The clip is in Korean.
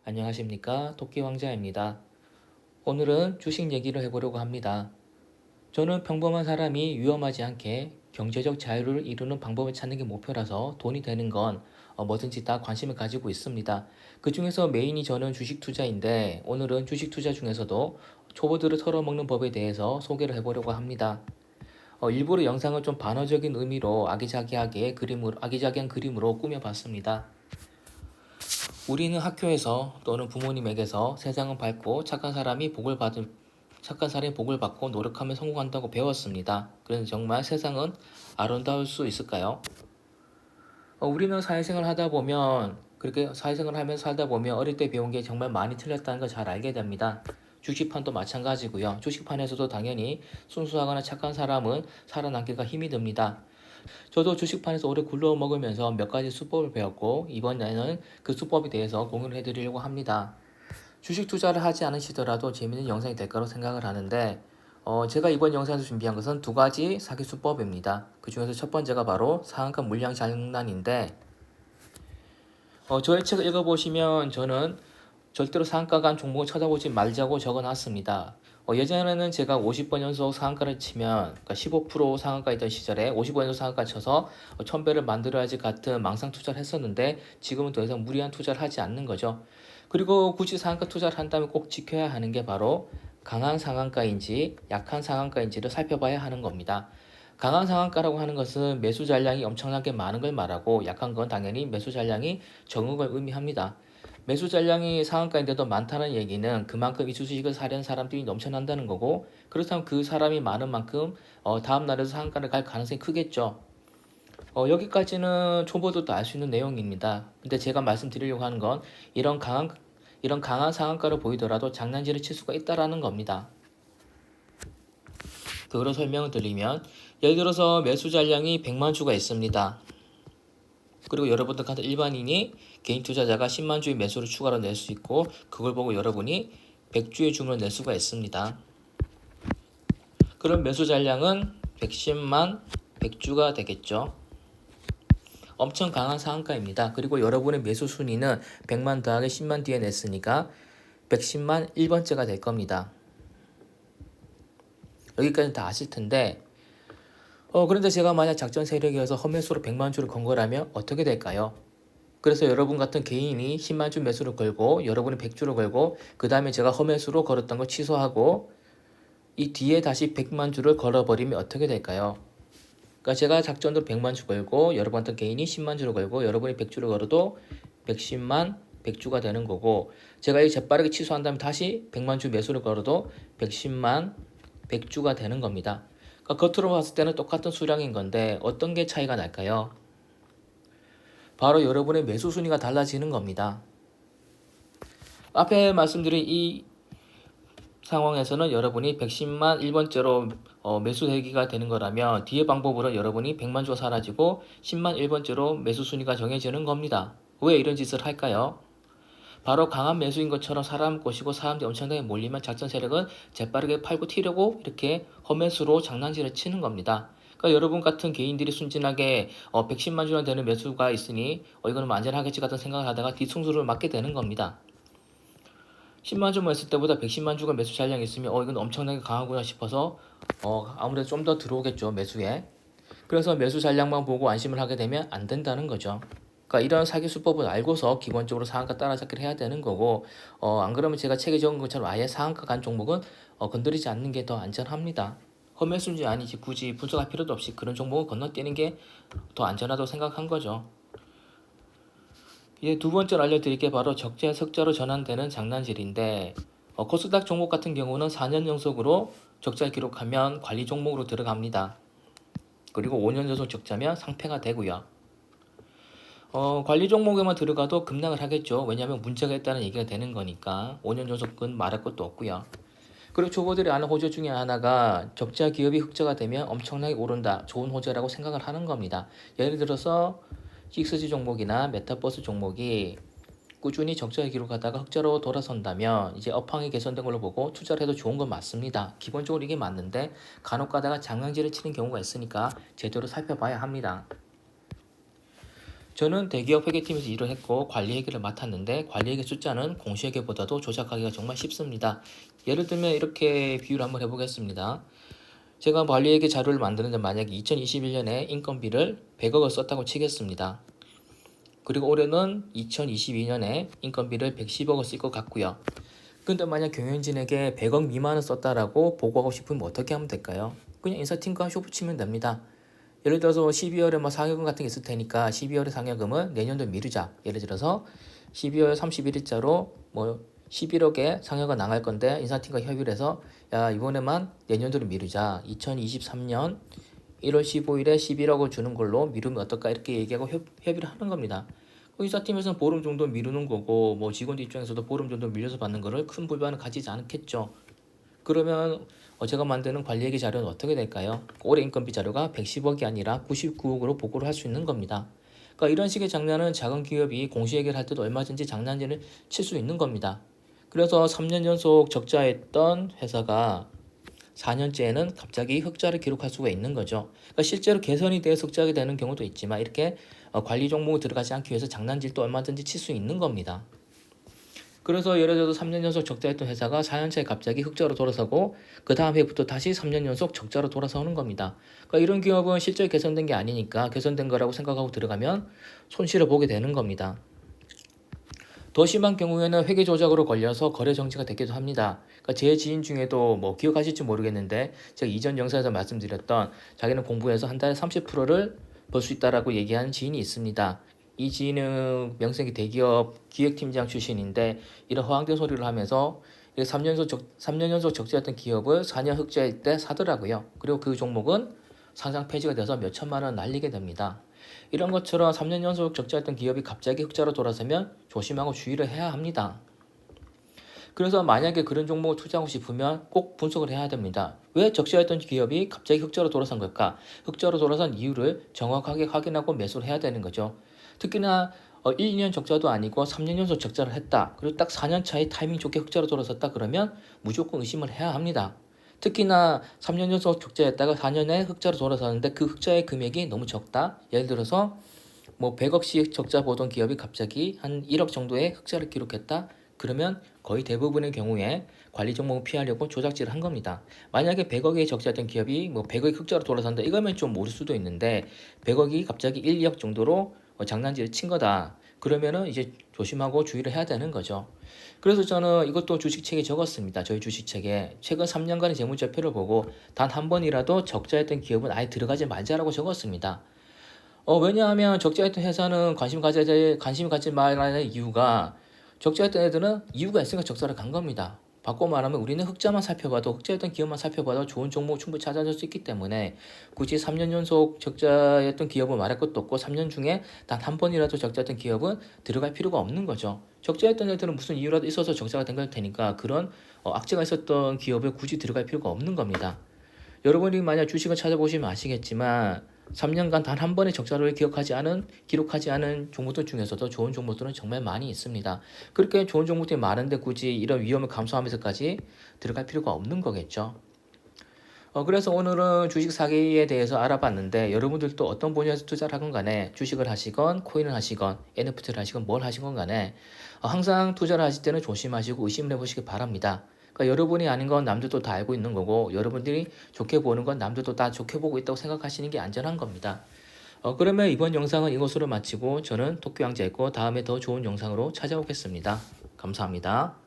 안녕하십니까? 토끼왕자입니다. 오늘은 주식 얘기를 해보려고 합니다. 저는 평범한 사람이 위험하지 않게 경제적 자유를 이루는 방법을 찾는 게 목표라서 돈이 되는 건 뭐든지 다 관심을 가지고 있습니다. 그 중에서 메인이 저는 주식 투자인데 오늘은 주식 투자 중에서도 초보들을 털어먹는 법에 대해서 소개를 해보려고 합니다. 일부러 영상을 좀 반어적인 의미로 아기자기한 그림으로 꾸며봤습니다. 우리는 학교에서 또는 부모님에게서 세상은 밝고 착한 사람이 복을 받고 노력하면 성공한다고 배웠습니다. 그런데 정말 세상은 아름다울 수 있을까요? 우리는 사회생활 하다 보면 그렇게 사회생활 하면서 살다 보면 어릴 때 배운 게 정말 많이 틀렸다는 걸 잘 알게 됩니다. 주식판도 마찬가지고요. 주식판에서도 당연히 순수하거나 착한 사람은 살아남기가 힘이 듭니다. 저도 주식판에서 오래 굴러 먹으면서 몇 가지 수법을 배웠고 이번에는 그 수법에 대해서 공유를 해드리려고 합니다. 주식 투자를 하지 않으시더라도 재밌는 영상이 될 거라고 생각을 하는데 제가 이번 영상에서 준비한 것은 두 가지 사기 수법입니다. 그 중에서 첫 번째가 바로 상한가 물량 장난인데 저의 책을 읽어보시면 저는 절대로 상한가 간 종목을 쳐다보지 말자고 적어놨습니다. 예전에는 제가 50번 연속 상한가를 치면 그러니까 15% 상한가 있던 시절에 50번 연속 상한가 쳐서 1000배를 만들어야지 같은 망상 투자를 했었는데 지금은 더 이상 무리한 투자를 하지 않는 거죠. 그리고 굳이 상한가 투자를 한다면 꼭 지켜야 하는 게 바로 강한 상한가인지 약한 상한가인지를 살펴봐야 하는 겁니다. 강한 상한가라고 하는 것은 매수 잔량이 엄청나게 많은 걸 말하고 약한 건 당연히 매수 잔량이 적은 걸 의미합니다. 매수 잔량이 상한가인데도 많다는 얘기는 그만큼 이 주식을 사려는 사람들이 넘쳐난다는 거고 그렇다면 그 사람이 많은 만큼 다음 날에도 상한가를 갈 가능성이 크겠죠. 여기까지는 초보도 알 수 있는 내용입니다. 근데 제가 말씀드리려고 하는 건 이런 강한 이런 강한 상한가를 보이더라도 장난질을 칠 수가 있다라는 겁니다. 그거로 설명을 드리면 예를 들어서 매수 잔량이 100만 주가 있습니다. 그리고 여러분들 같은 일반인이 개인 투자자가 10만 주의 매수를 추가로 낼 수 있고 그걸 보고 여러분이 100주의 주문을 낼 수가 있습니다. 그럼 매수 잔량은 110만 100주가 되겠죠. 엄청 강한 상한가입니다. 그리고 여러분의 매수 순위는 100만 더하기 10만 뒤에 냈으니까 110만 1번째가 될 겁니다. 여기까지는 다 아실 텐데 그런데 제가 만약 작전 세력이어서 헛매수로 100만 주를 건 거라면 어떻게 될까요? 그래서 여러분 같은 개인이 10만 주 매수를 걸고 여러분이 100주를 걸고 그 다음에 제가 헛매수로 걸었던 거 취소하고 이 뒤에 다시 100만 주를 걸어버리면 어떻게 될까요? 그러니까 제가 작전으로 100만 주 걸고 여러분 같은 개인이 10만 주를 걸고 여러분이 100주를 걸어도 110만 100주가 되는 거고 제가 이 재빠르게 취소한 다음에 다시 100만 주 매수를 걸어도 110만 100주가 되는 겁니다. 그러니까 겉으로 봤을 때는 똑같은 수량인 건데 어떤 게 차이가 날까요? 바로 여러분의 매수 순위가 달라지는 겁니다. 앞에 말씀드린 이 상황에서는 여러분이 110만 1번째로 매수 대기가 되는 거라면 뒤의 방법으로 여러분이 100만 주가 사라지고 10만 1번째로 매수 순위가 정해지는 겁니다. 왜 이런 짓을 할까요? 바로 강한 매수인 것처럼 사람 꼬시고 사람들이 엄청나게 몰리면 작전 세력은 재빠르게 팔고 튀려고 이렇게 헛매수로 장난질을 치는 겁니다. 그러니까 여러분 같은 개인들이 순진하게 110만 주나 되는 매수가 있으니 이거는 안전하겠지 같은 생각을 하다가 뒤통수를 맞게 되는 겁니다. 10만 주만 했을 때보다 110만 주가 매수 잔량이 있으면 이건 엄청나게 강하구나 싶어서 아무래도 좀 더 들어오겠죠 매수에. 그래서 매수 잔량만 보고 안심을 하게 되면 안 된다는 거죠. 그러니까 이런 사기 수법을 알고서 기본적으로 상한가 따라잡기를 해야 되는 거고 안 그러면 제가 책에 적은 것처럼 아예 상한가 간 종목은 건드리지 않는 게 더 안전합니다. 헛매수인지 아니지 굳이 분석할 필요도 없이 그런 종목을 건너뛰는 게 더 안전하다고 생각한 거죠. 이제 두 번째로 알려드릴 게 바로 적재 석자로 전환되는 장난질인데 코스닥 종목 같은 경우는 4년 연속으로 적자를 기록하면 관리 종목으로 들어갑니다. 그리고 5년 연속 적자면 상패가 되고요. 관리 종목에만 들어가도 급락을 하겠죠. 왜냐하면 문제가 있다는 얘기가 되는 거니까 5년 연속은 말할 것도 없고요. 그리고 초보들이 아는 호재 중에 하나가 적자 기업이 흑자가 되면 엄청나게 오른다. 좋은 호재라고 생각을 하는 겁니다. 예를 들어서 식스지 종목이나 메타버스 종목이 꾸준히 적자를 기록하다가 흑자로 돌아선다면 이제 업황이 개선된 걸로 보고 투자를 해도 좋은 건 맞습니다. 기본적으로 이게 맞는데 간혹 가다가 장난질을 치는 경우가 있으니까 제대로 살펴봐야 합니다. 저는 대기업 회계팀에서 일을 했고 관리회계를 맡았는데 관리회계 숫자는 공시회계보다도 조작하기가 정말 쉽습니다. 예를 들면 이렇게 비유를 한번 해보겠습니다. 제가 관리회계 자료를 만드는데 만약에 2021년에 인건비를 100억을 썼다고 치겠습니다. 그리고 올해는 2022년에 인건비를 110억을 쓸 것 같고요. 근데 만약 경영진에게 100억 미만을 썼다라고 보고하고 싶으면 어떻게 하면 될까요? 그냥 인사팀과 쇼 붙이면 됩니다. 예를 들어서 12월에 뭐 상여금 같은 게 있을 테니까 12월의 상여금을 내년도 미루자. 예를 들어서 12월 31일자로 뭐 11억에 상여가 나갈 건데 인사팀과 협의를 해서 야 이번에만 내년도로 미루자. 2023년 1월 15일에 11억을 주는 걸로 미루면 어떨까 이렇게 얘기하고 협의를 하는 겁니다. 인사팀에서는 보름 정도 미루는 거고 뭐 직원들 입장에서도 보름 정도 밀려서 받는 거를 큰 불만을 가지지 않겠죠. 그러면 제가 만드는 관리회계 자료는 어떻게 될까요? 올해 인건비 자료가 110억이 아니라 99억으로 보고를 할 수 있는 겁니다. 그러니까 이런 식의 장난은 작은 기업이 공시회계를 할 때도 얼마든지 장난질을 칠 수 있는 겁니다. 그래서 3년 연속 적자했던 회사가 4년째에는 갑자기 흑자를 기록할 수가 있는 거죠. 그러니까 실제로 개선이 돼서 흑자가 되는 경우도 있지만 이렇게 관리 종목에 들어가지 않기 위해서 장난질도 얼마든지 칠 수 있는 겁니다. 그래서 예를 들어서 3년 연속 적자했던 회사가 4년차에 갑자기 흑자로 돌아서고 그 다음 해부터 다시 3년 연속 적자로 돌아서는 겁니다. 그러니까 이런 기업은 실제 개선된 게 아니니까 개선된 거라고 생각하고 들어가면 손실을 보게 되는 겁니다. 더 심한 경우에는 회계 조작으로 걸려서 거래 정지가 되기도 합니다. 그러니까 제 지인 중에도 뭐 기억하실지 모르겠는데 제가 이전 영상에서 말씀드렸던 자기는 공부해서 한 달에 30%를 벌 수 있다라고 얘기한 지인이 있습니다. 이 지인은 명색이 대기업 기획팀장 출신인데 이런 허황된 소리를 하면서 3년 연속 적자였던 기업을 4년 흑자일 때 사더라고요. 그리고 그 종목은 상장 폐지가 돼서 몇 천만 원 날리게 됩니다. 이런 것처럼 3년 연속 적자였던 기업이 갑자기 흑자로 돌아서면 조심하고 주의를 해야 합니다. 그래서 만약에 그런 종목을 투자하고 싶으면 꼭 분석을 해야 됩니다. 왜 적자였던 기업이 갑자기 흑자로 돌아선 걸까? 흑자로 돌아선 이유를 정확하게 확인하고 매수를 해야 되는 거죠. 특히나 1, 2년 적자도 아니고 3년 연속 적자를 했다. 그리고 딱 4년 차에 타이밍 좋게 흑자로 돌아섰다 그러면 무조건 의심을 해야 합니다. 특히나 3년 연속 적자였다가 4년에 흑자로 돌아서는데 그 흑자의 금액이 너무 적다. 예를 들어서 뭐 100억씩 적자 보던 기업이 갑자기 한 1억 정도의 흑자를 기록했다. 그러면 거의 대부분의 경우에 관리 종목을 피하려고 조작질을 한 겁니다. 만약에 100억의 적자였던 기업이 뭐 100억의 흑자로 돌아선다. 이거면 좀 모를 수도 있는데 100억이 갑자기 1, 2억 정도로 장난질을 친 거다. 그러면은 이제 조심하고 주의를 해야 되는 거죠. 그래서 저는 이것도 주식책에 적었습니다. 저희 주식책에 최근 3년간의 재무제표를 보고 단 한 번이라도 적자였던 기업은 아예 들어가지 말자라고 적었습니다. 왜냐하면 적자했던 회사는 관심 갖지 말라는 이유가 적자했던 애들은 이유가 있으니까 적자를 간 겁니다. 바꿔 말하면 우리는 흑자만 살펴봐도 흑자였던 기업만 살펴봐도 좋은 종목 충분히 찾아줄 수 있기 때문에 굳이 3년 연속 적자였던 기업을 말할 것도 없고 3년 중에 단 한 번이라도 적자였던 기업은 들어갈 필요가 없는 거죠. 적자했던 애들은 무슨 이유라도 있어서 적자가 된 걸 테니까 그런 악재가 있었던 기업에 굳이 들어갈 필요가 없는 겁니다. 여러분이 만약 주식을 찾아보시면 아시겠지만 3년간 단 한 번의 적자를 기록하지 않은 종목들 중에서도 좋은 종목들은 정말 많이 있습니다. 그렇게 좋은 종목들이 많은데 굳이 이런 위험을 감수하면서까지 들어갈 필요가 없는 거겠죠. 그래서 오늘은 주식 사기에 대해서 알아봤는데 여러분들도 어떤 분야에서 투자를 하건 간에 주식을 하시건 코인을 하시건 NFT를 하시건 뭘 하시건 간에 항상 투자를 하실 때는 조심하시고 의심을 해보시기 바랍니다. 그러니까 여러분이 아닌 건 남들도 다 알고 있는 거고 여러분들이 좋게 보는 건 남들도 다 좋게 보고 있다고 생각하시는 게 안전한 겁니다. 그러면 이번 영상은 이것으로 마치고 저는 도쿄 양재였고 다음에 더 좋은 영상으로 찾아오겠습니다. 감사합니다.